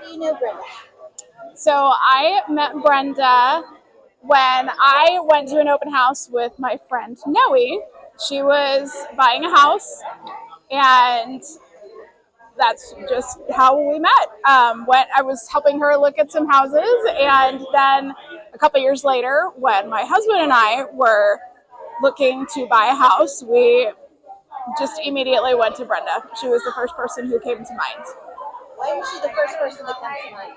do you know Brenda? So I met Brenda when I went to an open house with my friend Noe. She was buying a house, and that's just how we met. When I was helping her look at some houses, and then a couple years later, when my husband and I were looking to buy a house, we just immediately went to Brenda. She was the first person who came to mind. Why was she the first person to come to mind?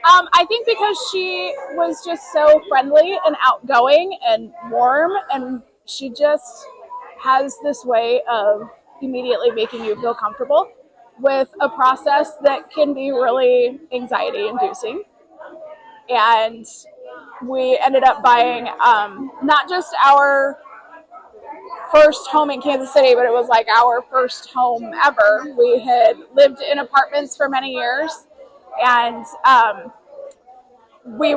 I think because she was just so friendly and outgoing and warm, and she just has this way of immediately making you feel comfortable with a process that can be really anxiety inducing. And we ended up buying not just our first home in Kansas City, but it was like our first home ever. We had lived in apartments for many years, and we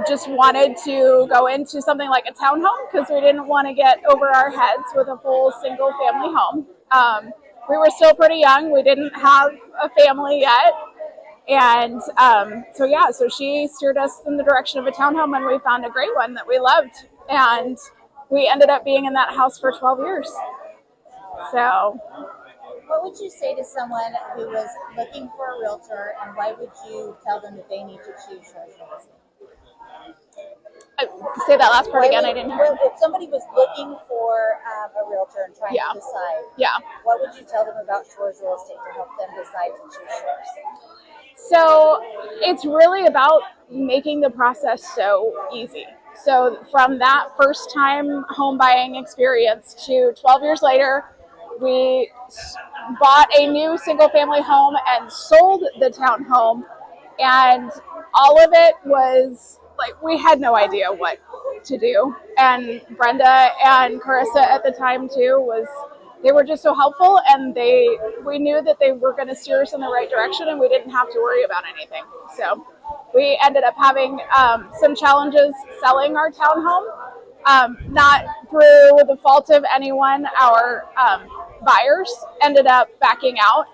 just wanted to go into something like a townhome because we didn't want to get over our heads with a full single family home. We were still pretty young. We didn't have a family yet. And so she steered us in the direction of a townhome, and we found a great one that we loved. And we ended up being in that house for 12 years. So, what would you say to someone who was looking for a realtor, and why would you tell them that they need to choose Shores Real Estate? Say that last part again. I didn't hear. If somebody was looking for a realtor and trying to decide, what would you tell them about Shores Real Estate to help them decide to choose Shores? So it's really about making the process so easy. So from that first time home buying experience to 12 years later, we bought a new single family home and sold the townhome. And all of it was like, we had no idea what to do. And Brenda and Carissa at the time too they were just so helpful, and we knew that they were going to steer us in the right direction, and we didn't have to worry about anything. So we ended up having some challenges selling our townhome, not through the fault of anyone. Our buyers ended up backing out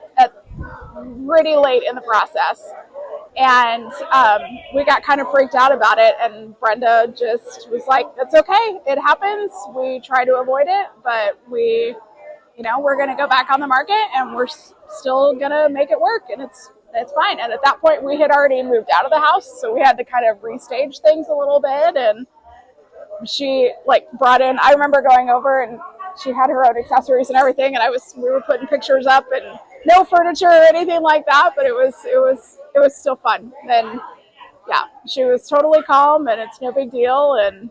pretty late in the process. And we got kind of freaked out about it, and Brenda just was like, "That's okay. It happens. We try to avoid it, but we're going to go back on the market, and we're still going to make it work, and it's fine." And at that point, we had already moved out of the house, so we had to kind of restage things a little bit. And she brought in. I remember going over, and she had her own accessories and everything, and we were putting pictures up, and no furniture or anything like that, but it was still fun. And yeah, she was totally calm, and it's no big deal, and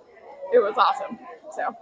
it was awesome. So.